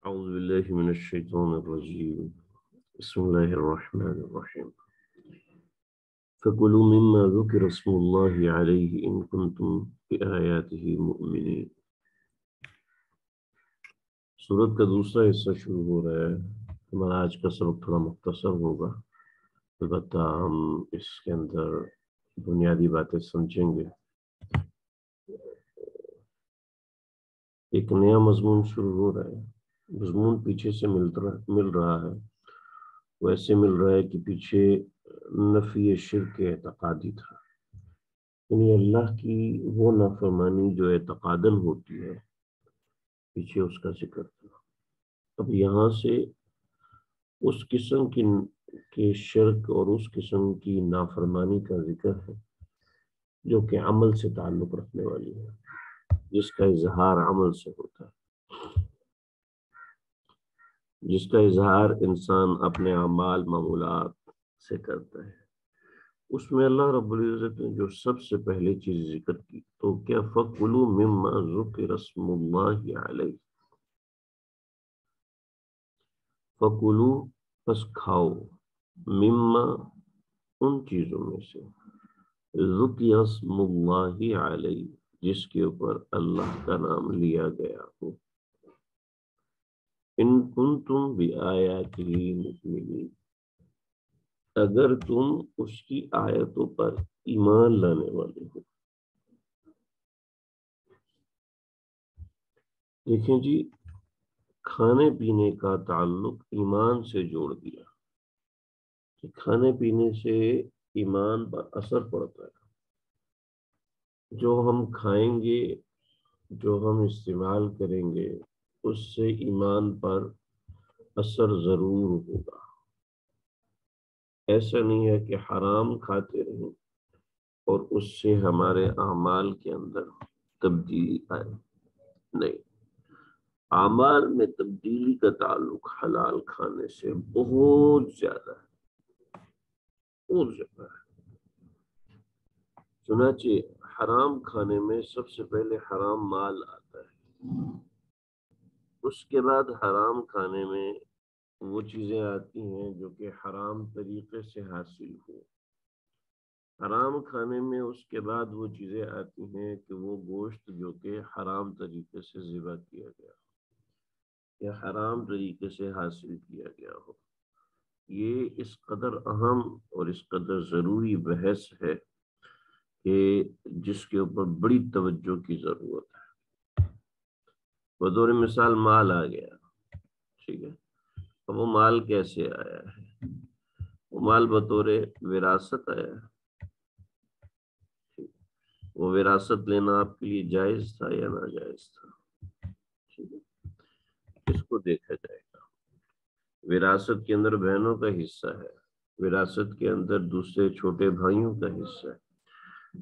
أعوذ بالله من الشيطان الرجيم بسم الله الرحمن الرحيم فكلوا مما ذكر اسم الله عليه إن كنتم بآياته مؤمنين۔ سورت کا دوسرا حصہ شروع ہو رہا ہے۔ ہمارا آج کا سبق تھوڑا مختصر ہوگا، البتہ ہم اس کے اندر بنیادی باتیں سمجھیں گے۔ ایک نیا مضمون شروع ہو رہا ہے۔ مضمون پیچھے سے مل رہا ہے، ویسے مل رہا ہے کہ پیچھے نفی شرک اعتقادی تھا، یعنی اللہ کی وہ نافرمانی جو اعتقاداً ہوتی ہے، پیچھے اس کا ذکر تھا۔ اب یہاں سے اس قسم کے شرک اور اس قسم کی نافرمانی کا ذکر ہے جو کہ عمل سے تعلق رکھنے والی ہے، جس کا اظہار عمل سے ہوتا ہے، جس کا اظہار انسان اپنے اعمال معمولات سے کرتا ہے۔ اس میں اللہ رب العزت نے جو سب سے پہلے چیز ذکر کی تو کیا فَكُلُوا مِمَّا ذُكِرَ اسْمُ اللَّهِ عَلَيْهِ، فَكُلُوا پس کھاؤ، مما ان چیزوں میں سے، ذُكِرَ اسْمُ اللَّهِ عَلَيْهِ جس کے اوپر اللہ کا نام لیا گیا ہو، ان کنتم بآیاتہ مؤمنین اگر تم اس کی آیتوں پر ایمان لانے والے ہو۔ دیکھیں جی، کھانے پینے کا تعلق ایمان سے جوڑ دیا کہ کھانے پینے سے ایمان پر اثر پڑتا ہے۔ جو ہم کھائیں گے، جو ہم استعمال کریں گے، اس سے ایمان پر اثر ضرور ہوگا۔ ایسا نہیں ہے کہ حرام کھاتے رہیں اور اس سے ہمارے اعمال کے اندر تبدیلی آئے، نہیں، اعمال میں تبدیلی کا تعلق حلال کھانے سے بہت زیادہ ہے، بہت زیادہ ہے۔ چنانچہ حرام کھانے میں سب سے پہلے حرام مال آتا ہے، اس کے بعد حرام کھانے میں وہ چیزیں آتی ہیں جو کہ حرام طریقے سے حاصل ہو۔ حرام کھانے میں اس کے بعد وہ چیزیں آتی ہیں کہ وہ گوشت جو کہ حرام طریقے سے ذبح کیا گیا یا حرام طریقے سے حاصل کیا گیا ہو۔ یہ اس قدر اہم اور اس قدر ضروری بحث ہے کہ جس کے اوپر بڑی توجہ کی ضرورت ہے۔ بطور مثال مال آ گیا، ٹھیک ہے، اب وہ مال کیسے آیا ہے؟ وہ مال بطور وراثت آیا ہے۔ وہ وراثت لینا آپ کے لیے جائز تھا یا ناجائز تھا؟ ٹھیک ہے، اس کو دیکھا جائے گا۔ وراثت کے اندر بہنوں کا حصہ ہے، وراثت کے اندر دوسرے چھوٹے بھائیوں کا حصہ ہے،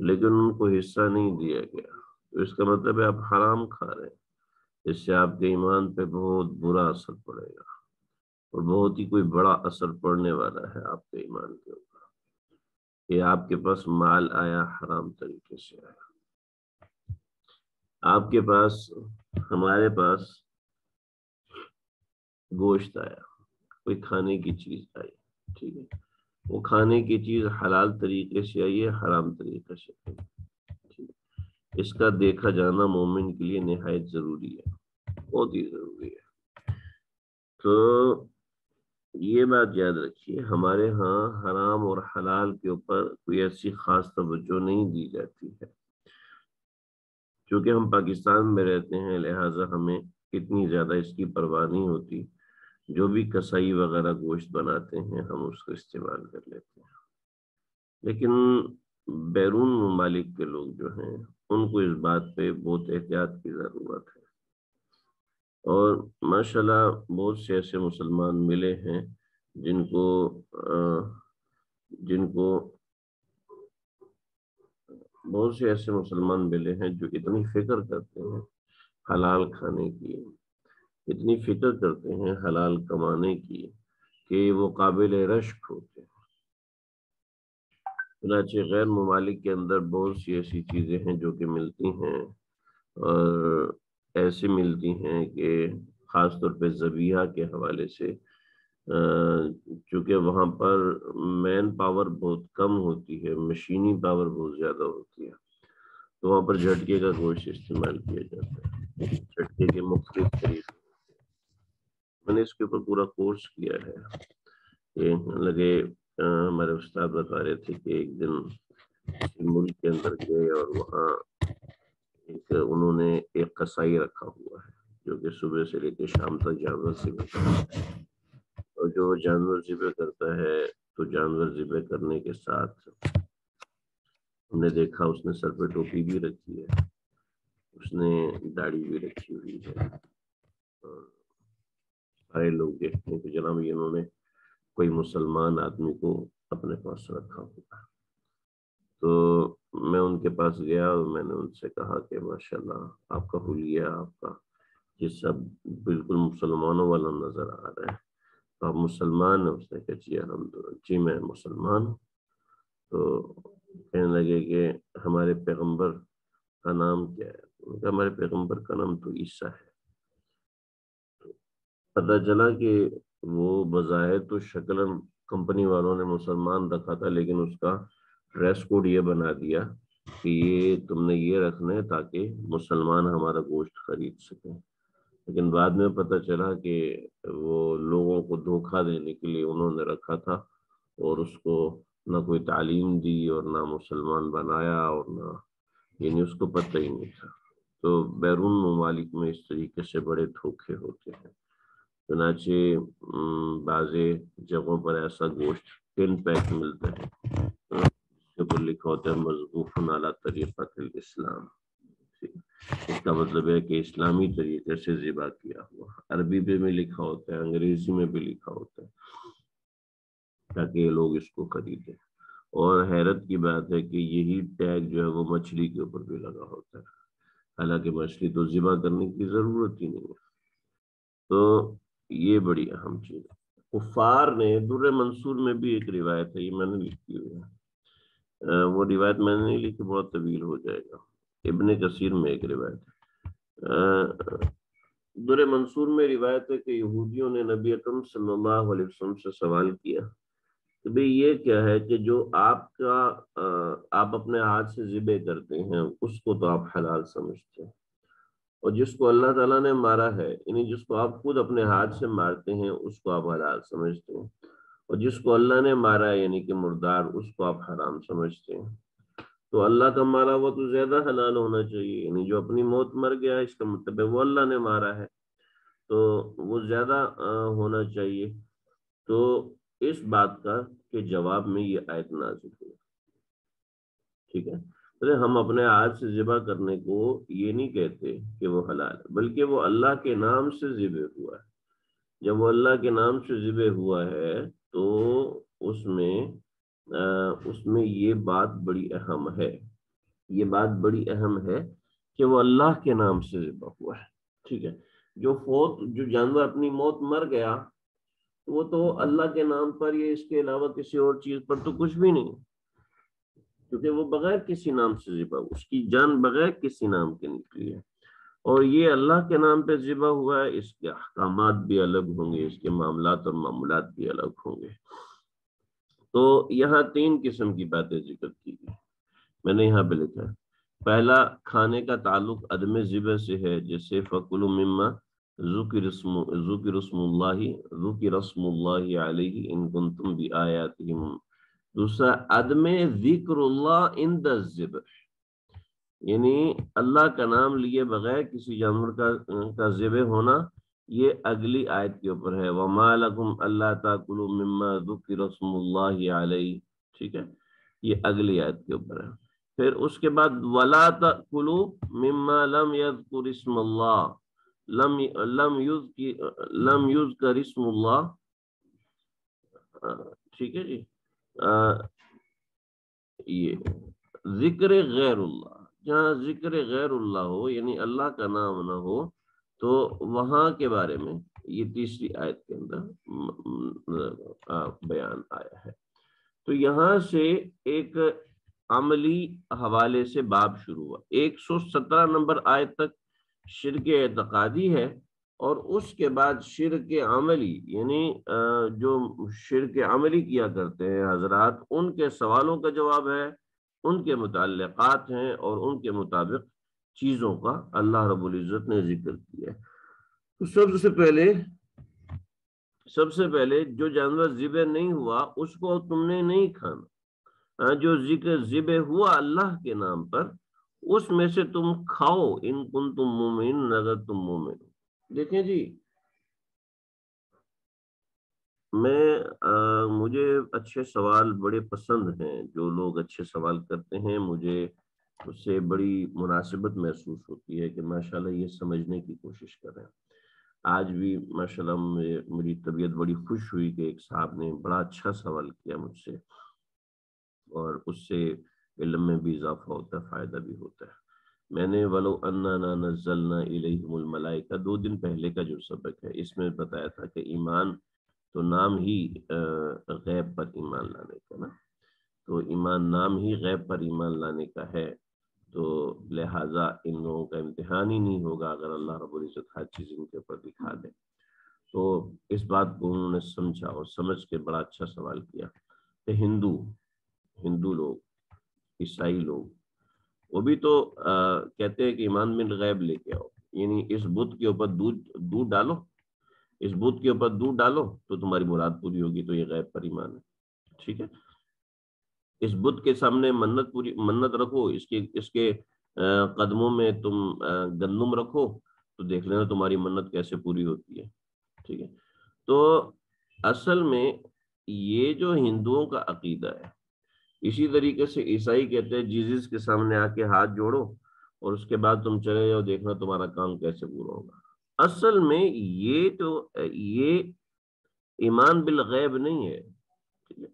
لیکن ان کو حصہ نہیں دیا گیا، تو اس کا مطلب ہے آپ حرام کھا رہے ہیں۔ اس سے آپ کے ایمان پہ بہت برا اثر پڑے گا، اور بہت ہی کوئی بڑا اثر پڑنے والا ہے آپ کے ایمان کے اوپر، کہ آپ کے پاس مال آیا حرام طریقے سے آیا۔ آپ کے پاس، ہمارے پاس گوشت آیا، کوئی کھانے کی چیز آئی، ٹھیک ہے، وہ کھانے کی چیز حلال طریقے سے آئی ہے، حرام طریقے سے آئی، ٹھیک ہے، اس کا دیکھا جانا مومن کے لیے نہایت ضروری ہے، بہت ہی ضروری ہے۔ تو یہ بات یاد رکھیے، ہمارے ہاں حرام اور حلال کے اوپر کوئی ایسی خاص توجہ نہیں دی جاتی ہے، کیونکہ ہم پاکستان میں رہتے ہیں، لہٰذا ہمیں اتنی زیادہ اس کی پرواہ نہیں ہوتی۔ جو بھی کسائی وغیرہ گوشت بناتے ہیں ہم اس کو استعمال کر لیتے ہیں، لیکن بیرون ممالک کے لوگ جو ہیں ان کو اس بات پہ بہت احتیاط کی ضرورت ہے۔ اور ماشاءاللہ بہت سے ایسے مسلمان ملے ہیں جن کو بہت سے ایسے مسلمان ملے ہیں جو اتنی فکر کرتے ہیں حلال کھانے کی، اتنی فکر کرتے ہیں حلال کمانے کی کہ وہ قابل رشک ہوتے ہیں۔ چنانچہ غیر ممالک کے اندر بہت سی ایسی چیزیں ہیں جو کہ ملتی ہیں، اور ایسی ملتی ہیں کہ خاص طور پہ ذبیحہ کے حوالے سے، چونکہ وہاں پر مین پاور بہت کم ہوتی ہے، مشینی پاور بہت زیادہ ہوتی ہے، تو وہاں پر جھٹکے کا گوشت استعمال کیا جاتا ہے۔ جھٹکے کے مختلف طریقے، میں نے اس کے اوپر پورا کورس کیا ہے۔ یہ لگے ہمارے استاد بتا رہے تھے کہ ایک دن ملک کے اندر گئے اور وہاں انہوں نے ایک قصائی رکھا ہوا ہے جو کہ صبح سے لے کے شام تک جانور ذبح کرتا ہے، اور جو جانور ذبح کرتا ہے تو جانور ذبح کرنے کے ساتھ ہم نے دیکھا اس نے سر پہ ٹوپی بھی رکھی ہے، اس نے داڑھی بھی رکھی ہوئی ہے، اور سارے لوگ دیکھتے ہیں کہ جناب انہوں نے کوئی مسلمان آدمی کو اپنے پاس رکھا ہوا۔ تو میں ان کے پاس گیا اور میں نے ان سے کہا کہ ماشاءاللہ آپ کا حلیہ، آپ کا یہ سب بالکل مسلمانوں والا نظر آ رہا ہے، تو آپ مسلمان ہیں؟ اس نے کہا جی الحمدللہ، جی میں مسلمان ہوں۔ تو کہنے لگے کہ ہمارے پیغمبر کا نام کیا ہے؟ ہمارے پیغمبر کا نام تو عیسیٰ ہے۔ پتہ چلا کہ وہ بظاہر تو شکلاً کمپنی والوں نے مسلمان رکھا تھا، لیکن اس کا ڈریس کوڈ یہ بنا دیا کہ یہ تم نے یہ رکھنا ہے تاکہ مسلمان ہمارا گوشت خرید سکیں۔ لیکن بعد میں پتہ چلا کہ وہ لوگوں کو دھوکہ دینے کے لیے انہوں نے رکھا تھا، اور اس کو نہ کوئی تعلیم دی اور نہ مسلمان بنایا، اور نہ یعنی اس کو پتہ ہی نہیں تھا۔ تو بیرون ممالک میں اس طریقے سے بڑے دھوکے ہوتے ہیں، چنانچہ بعض جگہوں پر ایسا گوشت ٹن پیک ملتا ہے جس کے اوپر لکھا ہوتا ہے مذبوح علی طریقۃ الاسلام۔ اس کا مطلب ہے کہ اسلامی طریقے سے ذبح کیا ہوا، عربی میں لکھا ہوتا ہے، انگریزی میں بھی لکھا ہوتا ہے، تاکہ یہ لوگ اس کو خریدیں۔ اور حیرت کی بات ہے کہ یہی ٹیگ جو ہے وہ مچھلی کے اوپر بھی لگا ہوتا ہے، حالانکہ مچھلی تو ذبح کرنے کی ضرورت ہی نہیں ہے۔ تو یہ بڑی اہم چیز ہے۔ کفار نے در منصور میں بھی ایک روایت ہے، یہ میں نے لکھی ہوئی ہے، وہ روایت میں نے نہیں لکھی، بہت طویل ہو جائے گا، ابن کثیر میں ایک روایت ہے۔ در منصور میں روایت ہے کہ یہودیوں نے نبی اکرم صلی اللہ علیہ وسلم سے سوال کیا کہ بھئی یہ کیا ہے کہ جو آپ اپنے ہاتھ سے ذبح کرتے ہیں اس کو تو آپ حلال سمجھتے ہیں، اور جس کو اللہ تعالیٰ نے مارا ہے یعنی جس کو آپ خود اپنے ہاتھ سے مارتے ہیں اس کو آپ حلال سمجھتے ہیں، اور جس کو اللہ نے مارا ہے یعنی کہ مردار اس کو آپ حرام سمجھتے ہیں۔ تو اللہ کا مارا وہ تو زیادہ حلال ہونا چاہیے، یعنی جو اپنی موت مر گیا اس کا مطلب ہے وہ اللہ نے مارا ہے تو وہ زیادہ ہونا چاہیے۔ تو اس بات کا کہ جواب میں یہ آیت نازل ہوئی، ٹھیک ہے۔ ہم اپنے ہاتھ سے ذبح کرنے کو یہ نہیں کہتے کہ وہ حلال ہے، بلکہ وہ اللہ کے نام سے ذبح ہوا ہے۔ جب وہ اللہ کے نام سے ذبح ہوا ہے تو اس میں یہ بات بڑی اہم ہے، یہ بات بڑی اہم ہے کہ وہ اللہ کے نام سے ذبح ہوا ہے، ٹھیک ہے۔ جو جانور اپنی موت مر گیا وہ تو اللہ کے نام پر یا اس کے علاوہ کسی اور چیز پر تو کچھ بھی نہیں، کیونکہ وہ بغیر کسی نام سے ذبح، اس کی جان بغیر کسی نام کے نکلی ہے، اور یہ اللہ کے نام پہ ذبح ہوا ہے، اس کے احکامات بھی الگ ہوں گے، اس کے معاملات اور معمولات بھی الگ ہوں گے۔ تو یہاں 3 قسم کی باتیں ذکر کی گئی، میں نے یہاں پہ لکھا ہے۔ پہلا، کھانے کا تعلق عدم ذبح سے ہے، جیسے فَكُلُوا مِمَّا ذُكِرَ اسْمُ اللَّهِ عَلَيْهِ إِن كُنتُم بِآيَاتِهِ۔ دوسرا، عدم ذکر اللہ عند الذبح، یعنی اللہ کا نام لیے بغیر کسی جانور کا ذبح ہونا، یہ اگلی آیت کے اوپر ہے، وَمَا لَكُمْ أَلَّا تَأْكُلُوا مِمَّا ذُكِرَ اسْمُ اللَّهِ عَلَيْهِ، ٹھیک ہے، یہ اگلی آیت کے اوپر ہے۔ پھر اس کے بعد وَلَا تَأْكُلُوا مِمَّا لَمْ يَذْكُرِ اسْمَ اللَّهِ، لم يذکر اسم اللہ، ٹھیک ہے جی، یہ ذکر غیر اللہ، جہاں ذکر غیر اللہ ہو یعنی اللہ کا نام نہ ہو تو وہاں کے بارے میں یہ تیسری آیت کے اندر بیان آیا ہے۔ تو یہاں سے ایک عملی حوالے سے باب شروع ہوا، 117 نمبر آیت تک شرک اعتقادی ہے، اور اس کے بعد شرک عملی، یعنی جو شرک عملی کیا کرتے ہیں حضرات، ان کے سوالوں کا جواب ہے، ان کے متعلقات ہیں، اور ان کے مطابق چیزوں کا اللہ رب العزت نے ذکر کیا ہے۔ تو سب سے پہلے جو جانور ذبح نہیں ہوا اس کو تم نے نہیں کھانا، جو ذبح ہوا اللہ کے نام پر اس میں سے تم کھاؤ، ان کنتم مومنین، اگر تم مومن ہو۔ دیکھیں جی، مجھے اچھے سوال بڑے پسند ہیں، جو لوگ اچھے سوال کرتے ہیں مجھے اس سے بڑی مناسبت محسوس ہوتی ہے کہ ماشاءاللہ یہ سمجھنے کی کوشش کر رہے ہیں۔ آج بھی ماشاءاللہ میری طبیعت بڑی خوش ہوئی کہ ایک صاحب نے بڑا اچھا سوال کیا مجھ سے، اور اس سے علم میں بھی اضافہ ہوتا ہے، فائدہ بھی ہوتا ہے۔ میں نے وَلَوْ أَنَّنَا نَزَّلْنَا إِلَيْهِمُ الْمَلَائِكَةَ 2 دن پہلے کا جو سبق ہے اس میں بتایا تھا کہ ایمان تو نام ہی غیب پر ایمان لانے کا نا، تو ایمان نام ہی غیب پر ایمان لانے کا ہے، تو لہٰذا ان لوگوں کا امتحان ہی نہیں ہوگا اگر اللہ رب العزت ہر چیز ان کے اوپر دکھا دے۔ تو اس بات کو انہوں نے سمجھا اور سمجھ کے بڑا اچھا سوال کیا کہ ہندو لوگ، عیسائی لوگ، وہ بھی تو کہتے ہیں کہ ایمان بن غیب لے کے آؤ، یعنی اس بت کے اوپر دودھ ڈالو، اس بت کے اوپر دودھ ڈالو تو تمہاری مراد پوری ہوگی، تو یہ غیب پر ایمان ہے، ٹھیک ہے۔ اس بت کے سامنے منت رکھو، اس کے قدموں میں تم گندم رکھو تو دیکھ لینا تمہاری منت کیسے پوری ہوتی ہے، ٹھیک ہے۔ تو اصل میں یہ جو ہندوؤں کا عقیدہ ہے، اسی طریقے سے عیسائی کہتے ہیں جیزس کے سامنے آ کے ہاتھ جوڑو اور اس کے بعد تم چلے جاؤ، دیکھنا تمہارا کام کیسے پورا ہوگا۔ اصل میں یہ ایمان بالغیب نہیں ہے، ٹھیک ہے،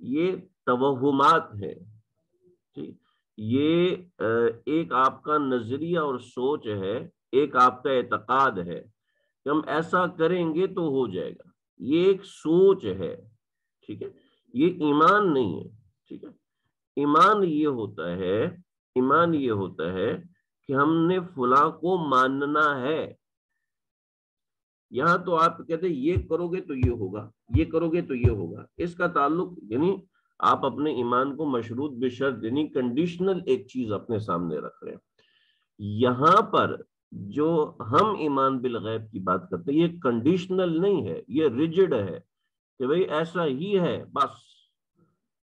یہ توہمات ہے، ٹھیک، یہ ایک آپ کا نظریہ اور سوچ ہے، ایک آپ کا اعتقاد ہے کہ ہم ایسا کریں گے تو ہو جائے گا، یہ ایک سوچ ہے، ٹھیک ہے، یہ ایمان نہیں ہے، ٹھیک ہے۔ ایمان یہ ہوتا ہے کہ ہم نے فلاں کو ماننا ہے۔ یہاں تو آپ کہتے ہیں یہ کرو گے تو یہ ہوگا، یہ کرو گے تو یہ ہوگا، اس کا تعلق یعنی آپ اپنے ایمان کو مشروط بشرط، یعنی کنڈیشنل ایک چیز اپنے سامنے رکھ رہے ہیں۔ یہاں پر جو ہم ایمان بالغیب کی بات کرتے ہیں یہ کنڈیشنل نہیں ہے، یہ ریجڈ ہے کہ بھئی ایسا ہی ہے، بس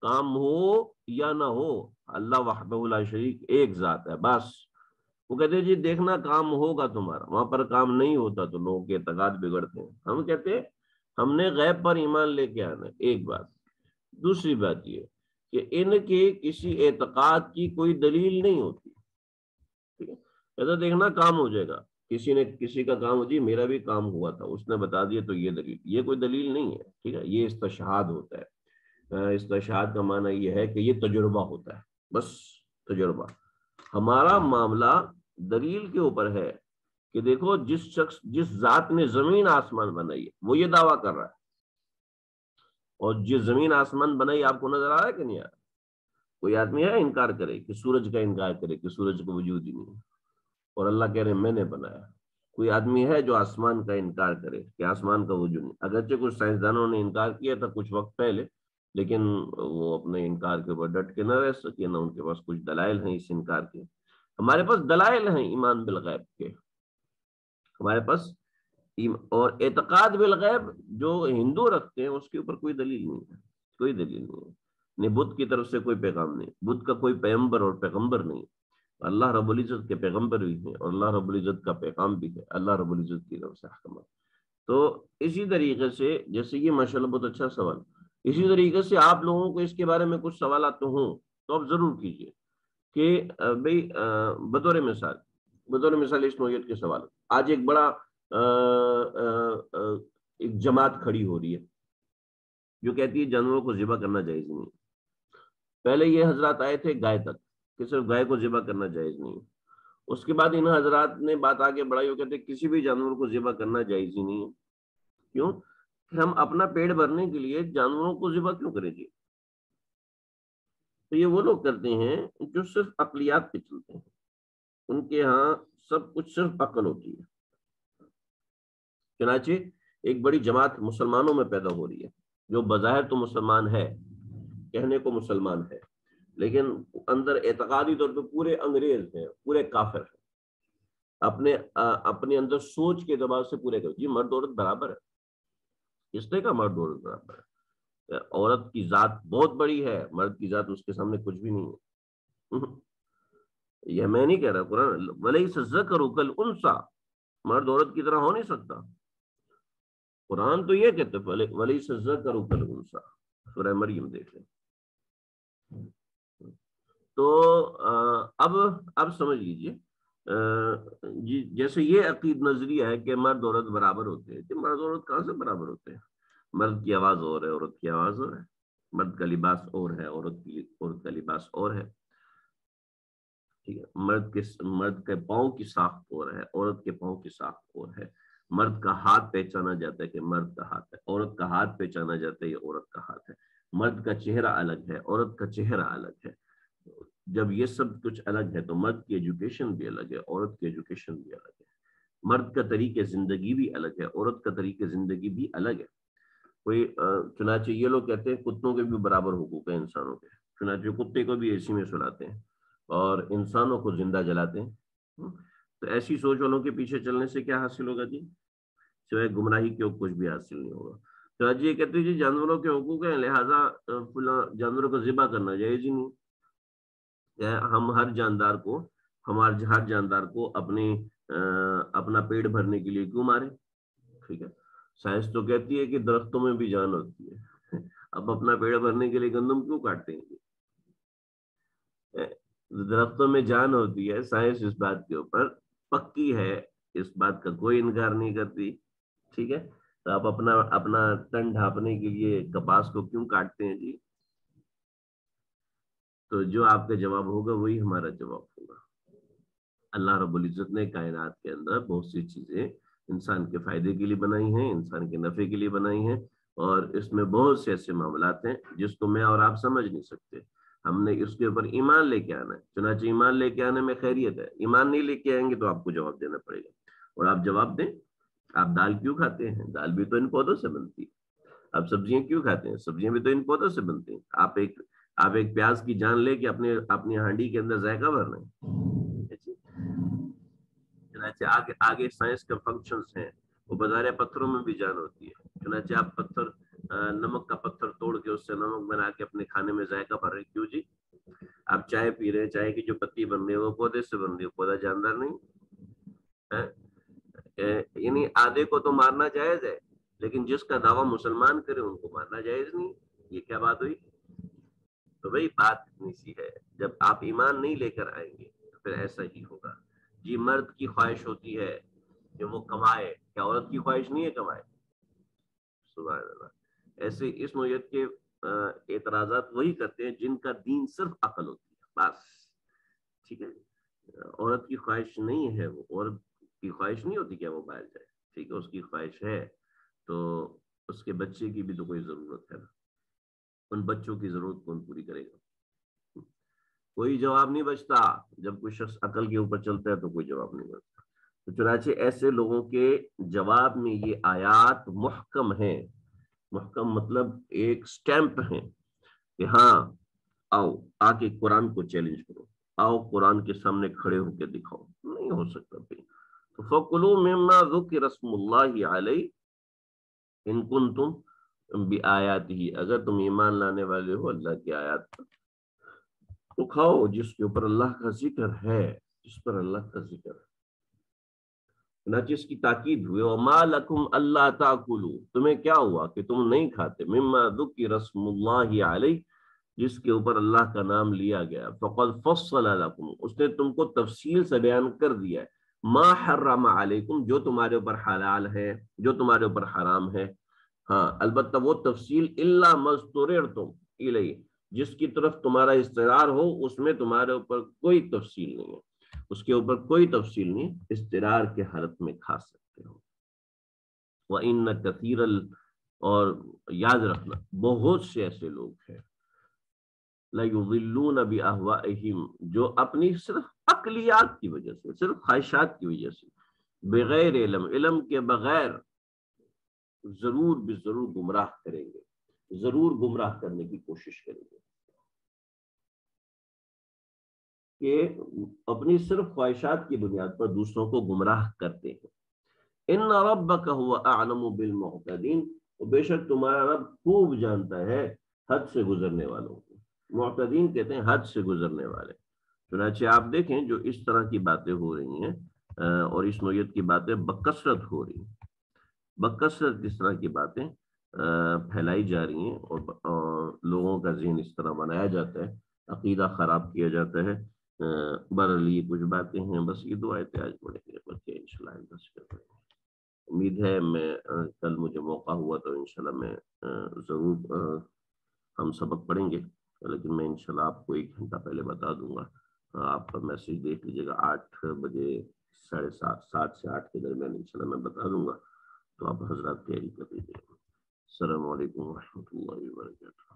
کام ہو یا نہ ہو، اللہ وحدہ لا شریک ایک ذات ہے، بس۔ وہ کہتے ہیں جی دیکھنا کام ہوگا تمہارا، وہاں پر کام نہیں ہوتا تو لوگوں کے اعتقاد بگڑتے ہیں۔ ہم کہتے ہیں ہم نے غیب پر ایمان لے کے آنا ہے، ایک بات۔ دوسری بات یہ کہ ان کے کسی اعتقاد کی کوئی دلیل نہیں ہوتی، ٹھیک ہے، ایسا دیکھنا کام ہو جائے گا، کسی کا کام ہو جی میرا بھی کام ہوا تھا اس نے بتا دیا تو یہ دلیل، یہ کوئی دلیل نہیں ہے، ٹھیک ہے، یہ استشہاد ہوتا ہے۔ استشہاد کا معنی یہ ہے کہ یہ تجربہ ہوتا ہے، بس تجربہ۔ ہمارا معاملہ دلیل کے اوپر ہے کہ دیکھو جس ذات نے زمین آسمان بنائی ہے وہ یہ دعویٰ کر رہا ہے، اور جس زمین آسمان بنائی آپ کو نظر آ رہا ہے کہ نہیں آ رہا؟ کوئی آدمی ہے انکار کرے کہ سورج کا انکار کرے کہ سورج کا وجود ہی نہیں ہے، اور اللہ کہہ رہے میں نے بنایا۔ کوئی آدمی ہے جو آسمان کا انکار کرے کہ آسمان کا وجود نہیں، اگرچہ کچھ سائنسدانوں نے انکار کیا تھا کچھ وقت پہلے، لیکن وہ اپنے انکار کے اوپر ڈٹ کے نہ رہ سکے، نہ ان کے پاس کچھ دلائل ہیں اس انکار کے۔ ہمارے پاس دلائل ہیں ایمان بالغیب کے، ہمارے پاس اور اعتقاد بالغیب جو ہندو رکھتے ہیں اس کے اوپر کوئی دلیل نہیں ہے، کوئی دلیل نہیں ہے، نہیں بدھ کی طرف سے کوئی پیغام نہیں، بدھ کا کوئی پیغمبر اور پیغمبر نہیں، اللہ رب العزت کے پیغمبر بھی ہیں اور اللہ رب العزت کا پیغام بھی ہے، اللہ رب العزت کی طرف سے احکامات۔ تو اسی طریقے سے جیسے یہ ماشاءاللہ بہت اچھا سوال، اسی طریقے سے آپ لوگوں کو اس کے بارے میں کچھ سوالات تو ہوں تو آپ ضرور کیجئے کہ بھئی بطور مثال اس نوعیت کے سوال۔ آج ایک بڑا ایک جماعت کھڑی ہو رہی ہے جو کہتی ہے جانوروں کو ذبح کرنا جائز نہیں۔ پہلے یہ حضرات آئے تھے گائے تک کہ صرف گائے کو ذبح کرنا جائز نہیں، اس کے بعد ان حضرات نے بات آگے بڑھائی، وہ کہتے ہیں کسی بھی جانور کو ذبح کرنا جائز ہی نہیں ہے۔ کیوں؟ کہ ہم اپنا پیٹ بھرنے کے لیے جانوروں کو ذبح کیوں کریں گے؟ تو یہ وہ لوگ کرتے ہیں جو صرف عقلیات پہ چلتے ہیں، ان کے ہاں سب کچھ صرف عقل ہوتی ہے۔ چنانچہ ایک بڑی جماعت مسلمانوں میں پیدا ہو رہی ہے جو بظاہر تو مسلمان ہے، کہنے کو مسلمان ہے، لیکن اندر اعتقادی طور پہ پورے انگریز ہیں، پورے کافر ہیں، اپنے اندر سوچ کے اعتبار سے پورے کر جی مرد عورت برابر ہے، اس نے کہا مرد عورت برابر ہے، عورت کی ذات بہت بڑی ہے، مرد کی ذات اس کے سامنے کچھ بھی نہیں ہے۔ یہ میں نہیں کہہ رہا، قرآن وَلَيْسَ الذَّكَرُ كَالْأُنثىٰ، مرد عورت کی طرح ہو نہیں سکتا، قرآن تو یہ کہتے وَلَيْسَ الذَّكَرُ كَالْأُنثىٰ، سورہ مریم دیکھ لیں۔ تو اب سمجھ لیجئے جی، جیسے یہ عقید نظریہ ہے کہ مرد عورت برابر ہوتے ہیں، کہ مرد عورت کہاں سے برابر ہوتے ہیں؟ مرد کی آواز اور ہے، عورت کی آواز اور ہے، مرد کا لباس اور ہے، عورت کا لباس اور ہے، ٹھیک ہے، مرد کے پاؤں کی ساخت اور ہے، عورت کے پاؤں کی ساخت اور ہے، مرد کا ہاتھ پہچانا جاتا ہے کہ مرد کا ہاتھ ہے، عورت کا ہاتھ پہچانا جاتا ہے یہ عورت کا ہاتھ ہے، مرد کا چہرہ الگ ہے، عورت کا چہرہ الگ ہے۔ جب یہ سب کچھ الگ ہے تو مرد کی ایجوکیشن بھی الگ ہے، عورت کی ایجوکیشن بھی الگ ہے، مرد کا طریقہ زندگی بھی الگ ہے، عورت کا طریقہ زندگی بھی الگ ہے۔ کوئی چنانچہ یہ لوگ کہتے ہیں کتوں کے بھی برابر حقوق ہیں انسانوں کے، چنانچہ کتے کو بھی اے سی میں سلاتے ہیں اور انسانوں کو زندہ جلاتے ہیں۔ تو ایسی سوچ والوں کے پیچھے چلنے سے کیا حاصل ہوگا جی؟ سوائے گمراہی کے کچھ بھی حاصل نہیں ہوگا۔ چنانچہ یہ کہتے ہیں جی جانوروں کے حقوق ہیں لہٰذا جانوروں کو ذبح کرنا جائز ہی نہیں، ہم ہر جاندار کو اپنا پیٹ بھرنے کے لیے کیوں مارے؟ ٹھیک ہے، سائنس تو کہتی ہے کہ درختوں میں بھی جان ہوتی ہے، اب اپنا پیٹ بھرنے کے لیے گندم کیوں کاٹتے ہیں؟ درختوں میں جان ہوتی ہے، سائنس اس بات کے اوپر پکی ہے، اس بات کا کوئی انکار نہیں کرتی، ٹھیک ہے، تو آپ اپنا تن ڈھانپنے کے لیے کپاس کو کیوں کاٹتے ہیں جی؟ تو جو آپ کا جواب ہوگا وہی ہمارا جواب ہوگا۔ اللہ رب العزت نے کائنات کے اندر بہت سی چیزیں انسان کے فائدے کے لیے بنائی ہیں، انسان کے نفع کے لیے بنائی ہیں، اور اس میں بہت سے ایسے معاملات ہیں جس کو میں اور آپ سمجھ نہیں سکتے، ہم نے اس کے اوپر ایمان لے کے آنا ہے، چنانچہ ایمان لے کے آنے میں خیریت ہے، ایمان نہیں لے کے آئیں گے تو آپ کو جواب دینا پڑے گا، اور آپ جواب دیں۔ آپ دال کیوں کھاتے ہیں؟ دال بھی تو ان پودوں سے بنتی ہے۔ آپ سبزیاں کیوں کھاتے ہیں؟ سبزیاں بھی تو ان پودوں سے بنتی ہیں۔ آپ ایک پیاز کی جان لے کے اپنی ہانڈی کے اندر ذائقہ بھر رہے ہیں۔ چنانچہ آگے سائنس کے فنکشنز ہیں، وہ بظاہر پتھروں میں بھی جان ہوتی ہے، چنانچہ آپ نمک کا پتھر توڑ کے اس سے نمک بنا کے اپنے کھانے میں ذائقہ بھر رہے ہیں، کیوں جی؟ آپ چائے پی رہے ہیں، چائے کی جو پتی بن رہی ہے وہ پودے سے بن رہی ہے، پودا جاندار نہیں ہے؟ یعنی آدھے کو تو مارنا جائز ہے، لیکن جس کا دعویٰ مسلمان کرے ان کو مارنا جائز نہیں، یہ کیا بات ہوئی؟ تو بھائی بات اتنی سی ہے، جب آپ ایمان نہیں لے کر آئیں گے تو پھر ایسا ہی ہوگا۔ جی مرد کی خواہش ہوتی ہے کہ وہ کمائے، کیا عورت کی خواہش نہیں ہے کمائے؟ سبحان اللہ۔ ایسے اس نوعیت کے اعتراضات وہی کرتے ہیں جن کا دین صرف عقل ہوتی ہے، بس، ٹھیک ہے۔ عورت کی خواہش نہیں ہے، وہ عورت کی خواہش نہیں ہوتی کہ وہ باہر جائے، ٹھیک ہے، اس کی خواہش ہے تو اس کے بچے کی بھی تو کوئی ضرورت ہے نا، ان بچوں کی ضرورت کون پوری کرے گا؟ کوئی جواب نہیں بچتا، جب کوئی شخص عقل کے اوپر چلتا ہے تو کوئی جواب نہیں بچتا۔ تو چنانچہ ایسے لوگوں کے جواب میں یہ آیات محکم ہیں، محکم مطلب ایک سٹیمپ ہیں کہ ہاں آؤ آ کے قرآن کو چیلنج کرو، آؤ قرآن کے سامنے کھڑے ہو کے دکھاؤ، نہیں ہو سکتا بھائی۔ تو فَكُلُوا مِمَّا ذُكِرَ اسْمُ اللَّهِ عَلَيْهِ إِن كُنتُم بِآيَاتِهِ، اگر تم ایمان لانے والے ہو اللہ کی آیات پر تو کھاؤ جس کے اوپر اللہ کا ذکر ہے، جس پر اللہ کا ذکر ہے۔ چنانچہ اس کی تاکید ہوئی وَمَا لَكُمْ أَلَّا تَأْكُلُوا، تمہیں کیا ہوا کہ تم نہیں کھاتے، مِمَّا ذُكِرَ اسْمُ اللَّهِ عَلَيْهِ، جس کے اوپر اللہ کا نام لیا گیا، فَقَدْ فَصَّلَ لَكُمْ، اس نے تم کو تفصیل سے بیان کر دیا ہے، مَا حَرَّمَ عَلَيْكُمْ، جو تمہارے اوپر حلال ہے، جو تمہارے اوپر حرام ہے، ہاں البتہ وہ تفصیل إِلَّا مَا اضْطُرِرْتُمْ إِلَيْهِ، جس کی طرف تمہارا اضطرار ہو اس میں تمہارے اوپر کوئی تفصیل نہیں ہے، اس کے اوپر کوئی تفصیل نہیں، اضطرار کے حالت میں کھا سکتے ہو۔ وَإِنَّ كَثِيرًا، اور یاد رکھنا بہت سے ایسے لوگ ہیں لَيُضِلُّونَ بِأَهْوَائِهِمْ، جو اپنی صرف عقلیات کی وجہ سے، صرف خواہشات کی وجہ سے، بغیر علم کے بغیر ضرور بھی ضرور گمراہ کریں گے، ضرور گمراہ کرنے کی کوشش کریں گے، کہ اپنی صرف خواہشات کی بنیاد پر دوسروں کو گمراہ کرتے ہیں۔ ان ربک هو اعلم بالمعتدین، بے شک تمہارا رب خوب جانتا ہے حد سے گزرنے والوں کو۔ معتدین کہتے ہیں حد سے گزرنے والے۔ چنانچہ آپ دیکھیں جو اس طرح کی باتیں ہو رہی ہیں اور اس نوعیت کی باتیں بکثرت ہو رہی ہیں، بکثرت اس طرح کی باتیں پھیلائی جا رہی ہیں اور لوگوں کا ذہن اس طرح بنایا جاتا ہے، عقیدہ خراب کیا جاتا ہے۔ بہرحال یہ کچھ باتیں ہیں، بس یہ دو آیتیں آج پڑھیں گے، بلکہ انشاءاللہ امید ہے میں کل مجھے موقع ہوا تو انشاءاللہ میں ضرور ہم سبق پڑھیں گے، لیکن میں انشاءاللہ آپ کو 1 گھنٹہ پہلے بتا دوں گا۔ آپ کا میسج دیکھ لیجیے گا، 8 بجے 7:30 7 سے 8 کے درمیان انشاءاللہ میں بتا دوں گا، تو آپ حضرات تیاری کر لیجیے گا۔ السلام علیکم ورحمۃ اللہ وبرکاتہ۔